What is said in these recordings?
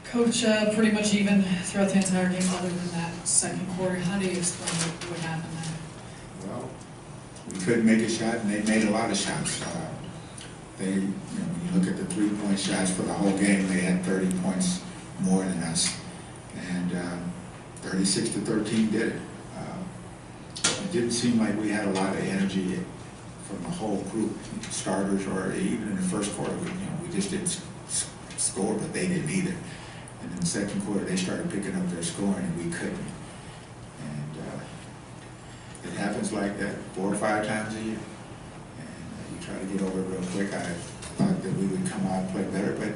Coach, pretty much even throughout the entire game other than that second quarter. How do you explain what happened there? Well, we couldn't make a shot, and they made a lot of shots. When you look at the three-point shots for the whole game, they had 30 points more than us, and 36-13 did it. It didn't seem like we had a lot of energy from the whole group, starters, or even in the first quarter. We just didn't score, but they didn't either. And in the second quarter, they started picking up their scoring, and we couldn't. And it happens like that 4 or 5 times a year. And you try to get over it real quick. I thought that we would come out and play better, but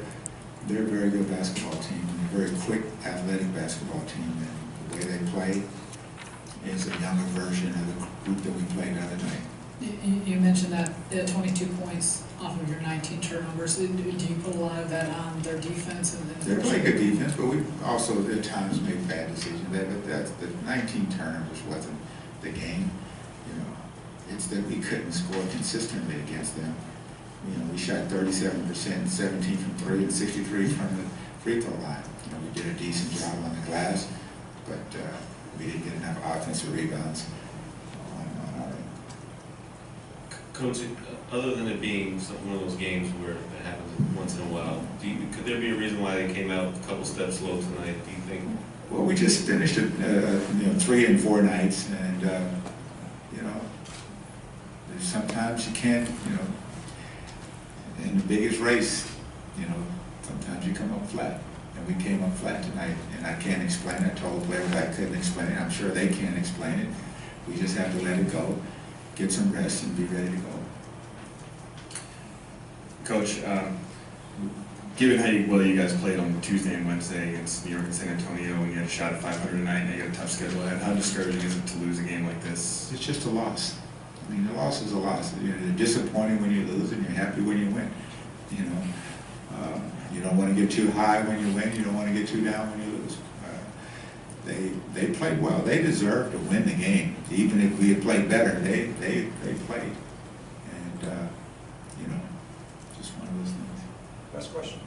they're a very good basketball team, and a very quick, athletic basketball team. And the way they play is a younger version of the group that we played the other night. You mentioned that 22 points off of your 19 turnovers. Do you put a lot of that on their defense? They're playing good defense, but we also at times make bad decisions. But the 19 turnovers wasn't the game. It's that we couldn't score consistently against them. We shot 37%, 17 from 3, and 63 from the free throw line. We did a decent job on the glass, but we didn't get enough offensive rebounds on our end. Coach, other than it being one of those games where it happens once in a while, could there be a reason why they came out a couple steps slow tonight, do you think? Well, we just finished 3 and 4 nights, and sometimes you can't, in the biggest race, sometimes you come up flat. And we came up flat tonight, and I can't explain it. I told players I couldn't explain it. I'm sure they can't explain it. We just have to let it go, get some rest, and be ready to go. Coach, given how well you guys played on Tuesday and Wednesday against New York and San Antonio, and you had a shot at 500 tonight, and you got a tough schedule ahead, how discouraging is it to lose a game like this? It's just a loss. A loss is a loss. You're disappointing when you lose, and you're happy when you win. You don't want to get too high when you win. You don't want to get too down when you lose. They played well. They deserved to win the game. Even if we had played better, they played. And just one of those things. Last question.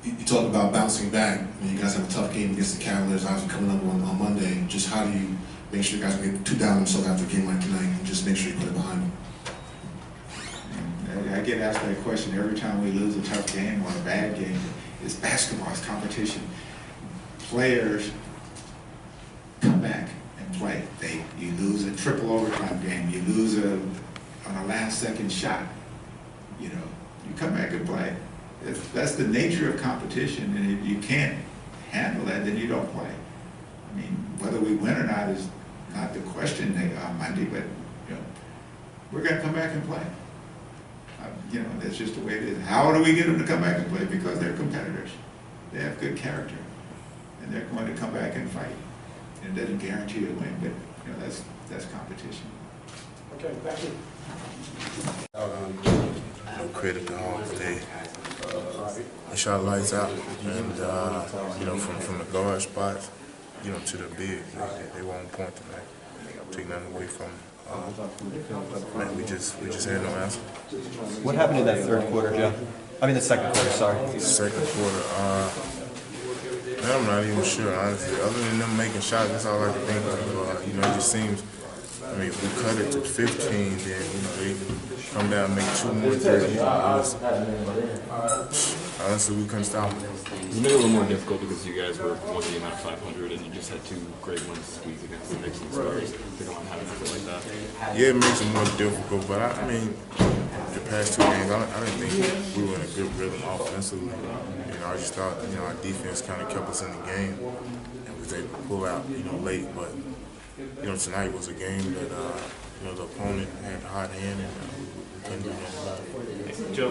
You talk about bouncing back. You guys have a tough game against the Cavaliers, obviously coming up on Monday. Just how do you make sure you guys don't get too down on themselves after a game like tonight, and just make sure you put it behind you? I get asked that question every time we lose a tough game or a bad game. It's basketball, it's competition. Players come back and play. You lose a triple overtime game, you lose on a last second shot. You come back and play. That's the nature of competition, and if you can't handle that, then you don't play. Whether we win or not is not the question on Monday, but we're going to come back and play. That's just the way it is. How do we get them to come back and play? Because they're competitors. They have good character, and they're going to come back and fight. And it doesn't guarantee a win, but that's competition. Okay, thank you. No credit to home. They shot lights out, and from the guard spots, to the big, they were on point tonight. Take nothing away from them. Man, we just had no answer. What happened in that third quarter, Joe? The second quarter, sorry. Second quarter, man, I'm not even sure, honestly. Other than them making shots, that's all I can think of. It just seems, we cut it to 15, then, they come down and make 2 more threes. Honestly, we couldn't stop them. It made it a little more difficult because you guys were 1 game out of 500 and you just had 2 great ones to squeeze against the Knicks and Spurs. They don't want to have anything like that. Yeah, it makes it more difficult, but the past 2 games, I didn't think we were in a good rhythm offensively. I just thought, our defense kind of kept us in the game and was able to pull out, late. But, tonight was a game that, the opponent had a hot hand and we couldn't do anything about it. Joe,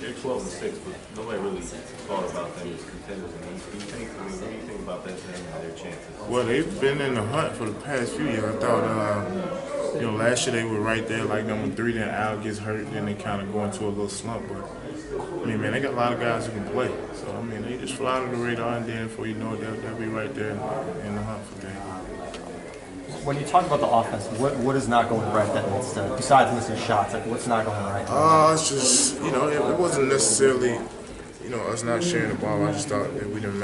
they're 12-6, but nobody really thought about them as contenders. What do you think about that team and their chances? Well, they've been in the hunt for the past few years. I thought, last year they were right there, like number 3. Then Al gets hurt, then they kind of go into a little slump. But man, they got a lot of guys who can play. So they just fly under the radar, and then before you know it, they'll be right there in the hunt for things. When you talk about the offense, what is not going right that needs to, besides missing shots, what's not going right? It's just, it wasn't necessarily you know, us not sharing the ball, I just thought that we didn't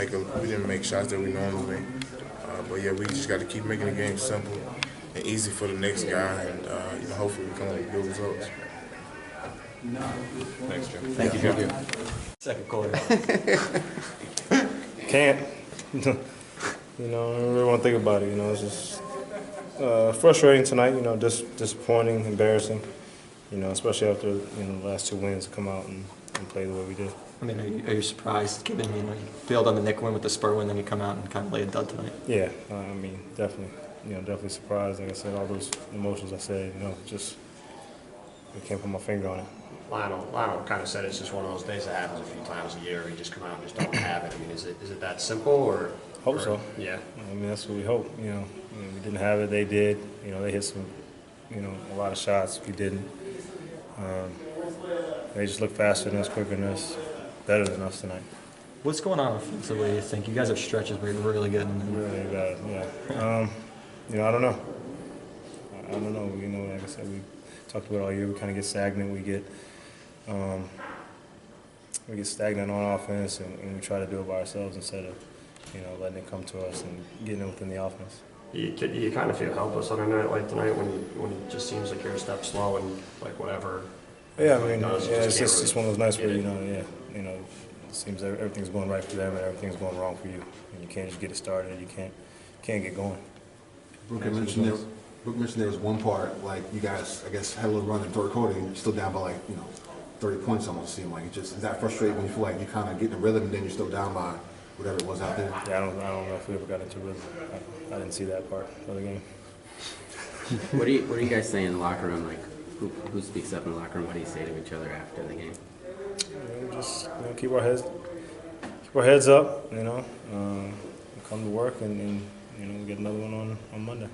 make shots that we normally make. But yeah, we just got to keep making the game simple and easy for the next guy, and you know, hopefully we come up with good results. Thanks, Jim. Thank you, Joe. Second quarter. Can't. You know, I don't really want to think about it. You know, it's just frustrating tonight. You know, disappointing, embarrassing. You know, especially after the last 2 wins to come out and play the way we did. I mean, are you surprised given you failed on the Nick win with the Spur win, then you come out and kind of lay a dud tonight? Yeah, I mean, definitely. You know, definitely surprised. Like I said, all those emotions I said. You know, just I can't put my finger on it. Lionel kind of said it's just one of those days that happens a few times a year. You just come out and just don't have it. I mean, is it that simple or? Hope so. Yeah. I mean, that's what we hope. You know, we didn't have it. They did. You know, they hit some, a lot of shots. We didn't. They just look faster than us, quicker than us, better than us tonight. What's going on offensively, you think? You guys have stretches where you're really good. Really bad, yeah. I don't know. I don't know. You know, like I said, we talked about it all year. We kind of get stagnant. We get stagnant on offense, and we try to do it by ourselves instead of, letting it come to us and getting it within the offense. You kind of feel helpless on a night like tonight when it just seems like you're a step slow and like whatever. Yeah, I mean, it's just one of those nights where it seems everything's going right for them and everything's going wrong for you, and you can't just get it started. You can't get going. Brooke mentioned there was one part, like you guys, I guess, had a little run in third quarter and you're still down by 30 points almost, seemed like. Is that frustrating when you feel like you kind of getting a rhythm and then you're still down by whatever it was out there? Yeah, I don't know if we ever got into rhythm. I didn't see that part of the game. What do you guys say in the locker room? Like, who speaks up in the locker room? What do you say to each other after the game? Just keep our heads up. Come to work and we get another one on Monday.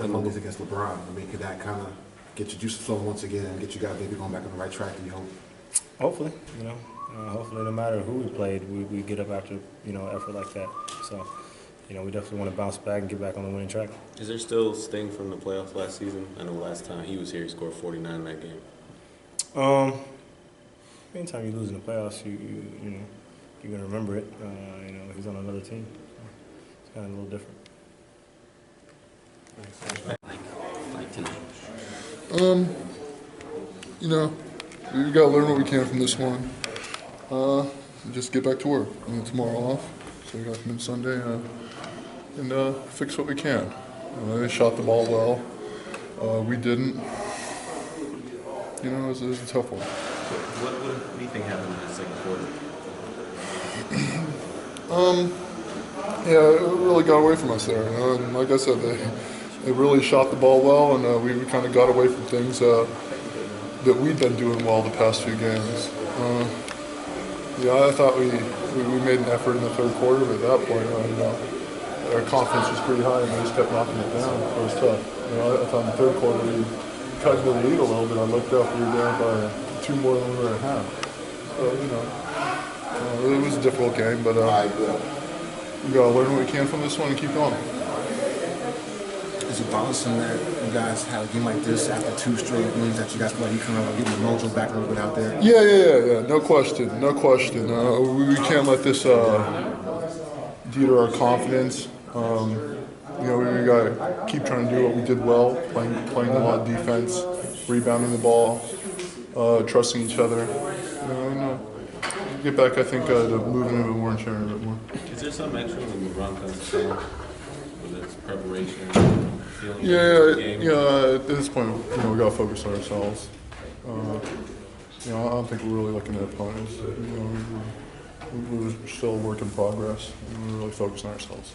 Monday's against LeBron. I mean, could that kind of get your juices flowing once again and get you guys maybe going back on the right track? Do you hope? Hopefully, hopefully no matter who we played, we get up after effort like that. So. We definitely want to bounce back and get back on the winning track. Is there still sting from the playoffs last season? I know last time he was here, he scored 49 in that game. Anytime you lose in the playoffs, you're gonna remember it. He's on another team. It's kind of a little different. Like tonight. We got to learn what we can from this one. Just get back to work. Tomorrow off, so we got to come in Sunday. And fix what we can. They shot the ball well. We didn't. It was a tough one. What do you think happened in the second quarter? It really got away from us there. And like I said, they really shot the ball well, and we kind of got away from things that we'd been doing well the past few games. I thought we made an effort in the third quarter, but at that point, our confidence was pretty high, and we just kept knocking it down. It was tough. I thought in the third quarter we tried to lead a little bit. I looked up, we were down by 2 more than we were at half. So, it was a difficult game, but we got to learn what we can from this one and keep going. Is it bothersome that you guys have a game like this after 2 straight wins that you guys feel like you kind of getting the mojo back a little bit out there? Yeah. No question. We can't let this deter our confidence. We got to keep trying to do what we did well, playing a lot of defense, rebounding the ball, trusting each other. Get back, I think, to moving a bit more and sharing a bit more. Is there some extra when LeBron comes to town, whether it's preparation, feeling Yeah. the game? At this point, we got to focus on ourselves. I don't think we're really looking at opponents. We're still a work in progress. We're really focused on ourselves.